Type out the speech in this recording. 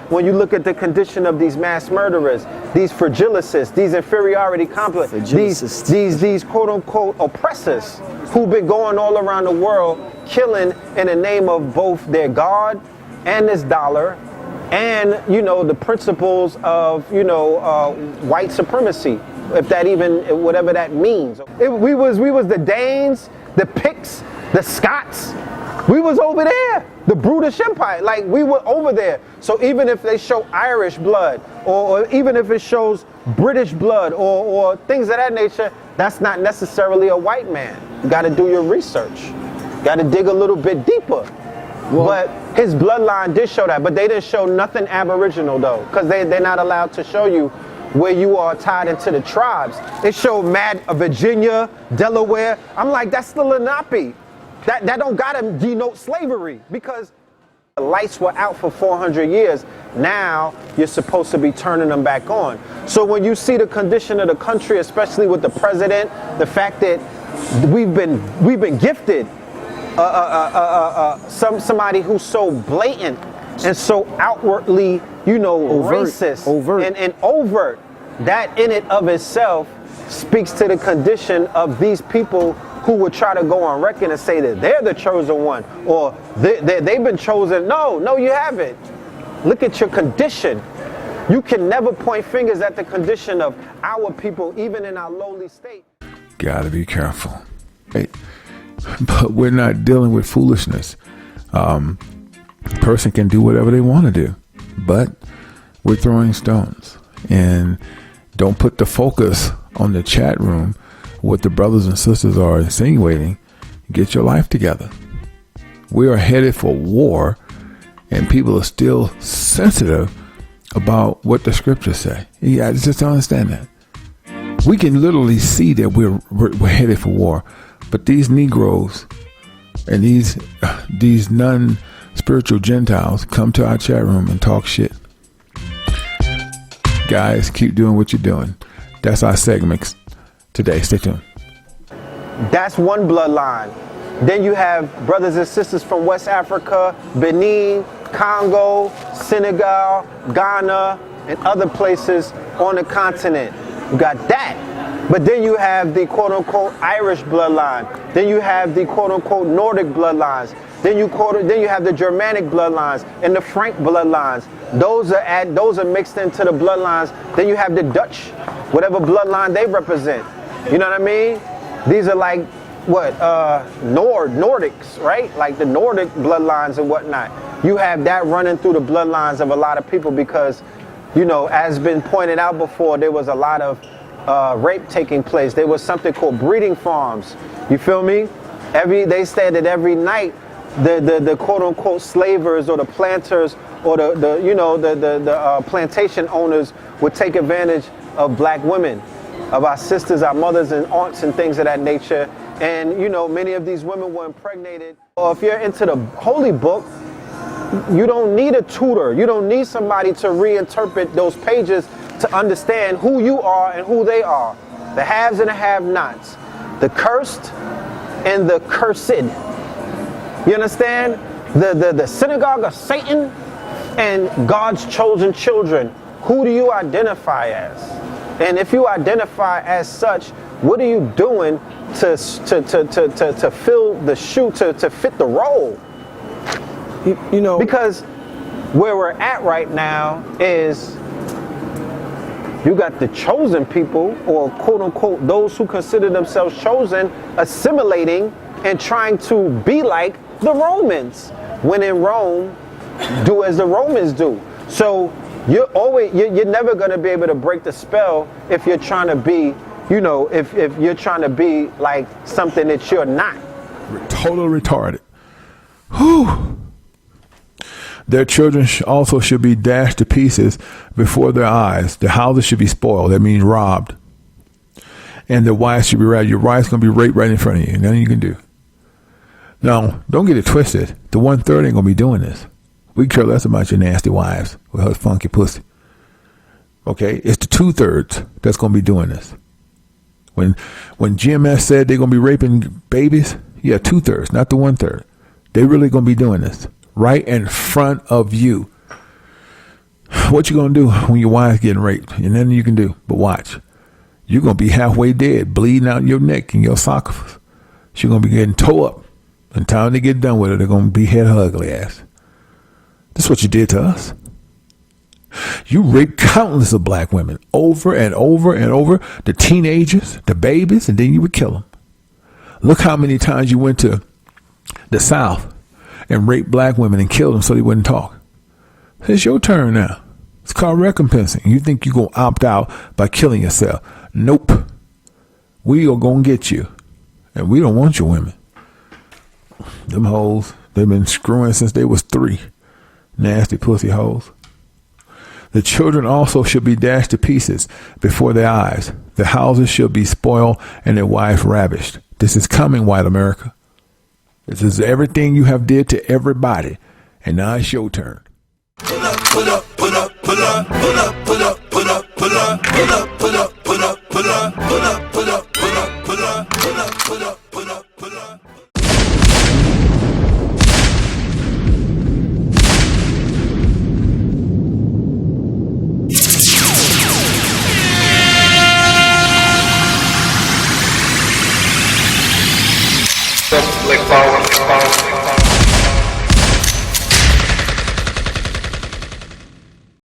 When you look at the condition of these mass murderers, these fragilicists, these inferiority complexes, these quote unquote oppressors who've been going all around the world killing in the name of both their God and this dollar and, you know, the principles of, you know, white supremacy, if that even, whatever that means. We was the Danes, the Picts, the Scots. We was over there, the British Empire, like we were over there. So even if they show Irish blood, or even if it shows British blood, or things of that nature, that's not necessarily a white man. You gotta do your research. You gotta dig a little bit deeper. Well, but his bloodline did show that, but they didn't show nothing Aboriginal though, because they're not allowed to show you where you are tied into the tribes. It showed Virginia, Delaware. I'm like, that's the Lenape. That don't gotta denote slavery, because the lights were out for 400 years. Now you're supposed to be turning them back on. So when you see the condition of the country, especially with the president, the fact that we've been gifted somebody who's so blatant and so outwardly, you know, racist, and overt, that in it of itself speaks to the condition of these people who would try to go on record and say that they're the chosen one, or they've been chosen. No, you haven't. Look at your condition. You can never point fingers at the condition of our people, even in our lowly state. Gotta be careful. Hey, but we're not dealing with foolishness. Person can do whatever they want to do, but we're throwing stones. And don't put the focus on the chat room, what the brothers and sisters are insinuating. Get your life together. We are headed for war, and people are still sensitive about what the scriptures say. Yeah, I just don't understand that. We can literally see that we're headed for war, but these Negroes and these non-spiritual Gentiles come to our chat room and talk shit. Guys, keep doing what you're doing. That's our segments today. Stay tuned. That's one bloodline. Then you have brothers and sisters from West Africa, Benin, Congo, Senegal, Ghana, and other places on the continent. You got that. But then you have the quote-unquote Irish bloodline. Then you have the quote-unquote Nordic bloodlines. Then you have the Germanic bloodlines and the Frank bloodlines. Those are mixed into the bloodlines. Then you have the Dutch, whatever bloodline they represent. You know what I mean? These are like Nordics, right? Like the Nordic bloodlines and whatnot. You have that running through the bloodlines of a lot of people because, you know, as been pointed out before, there was a lot of rape taking place. There was something called breeding farms. You feel me? They said that every night the quote unquote slavers or the planters or the plantation owners would take advantage of black women, of our sisters, our mothers and aunts and things of that nature. And you know, many of these women were impregnated. Or if you're into the holy book, you don't need a tutor. You don't need somebody to reinterpret those pages to understand who you are and who they are. The haves and the have-nots. The cursed and the cursed. You understand? The synagogue of Satan and God's chosen children. Who do you identify as? And if you identify as such, what are you doing to fill the shoe, to fit the role? You know, because where we're at right now is you got the chosen people, or quote unquote those who consider themselves chosen, assimilating and trying to be like the Romans. When in Rome, do as the Romans do. So you're never going to be able to break the spell if you're trying to be, you know, if you're trying to be like something that you're not. Total retarded. Whew. Their children also should be dashed to pieces before their eyes. The houses should be spoiled. That means robbed. And the wives should be raped. Your wife's going to be raped right in front of you. Nothing you can do. Now, don't get it twisted. The 1/3 ain't going to be doing this. We care less about your nasty wives with her funky pussy. Okay? It's the 2/3 that's going to be doing this. When GMS said they're going to be raping babies, Yeah, 2/3, not the 1/3. They really gonna be doing this right in front of you. What you gonna do when your wife's getting raped? And nothing you can do but watch. You're gonna be halfway dead, bleeding out your neck and your esophagus. She's gonna be getting tore up. And time they get done with her, they're gonna behead her ugly ass. That's what you did to us. You raped countless of black women over and over and over. The teenagers, the babies, and then you would kill them. Look how many times you went to the South and raped black women and killed them so they wouldn't talk. It's your turn now. It's called recompensing. You think you're going to opt out by killing yourself. Nope. We are going to get you. And we don't want your women. Them hoes, they've been screwing since they was 3. Nasty pussy hoes. The children also should be dashed to pieces before their eyes. The houses should be spoiled and their wives ravished. This is coming, white America. This is everything you have did to everybody. And now it's your turn. Pull up, pull up, pull up, pull up, pull up, pull up, pull up, pull up, pull up, pull up, pull up, pull up, pull up, pull up, pull up, pull up, pull up, pull up, pull up, pull up. Like power.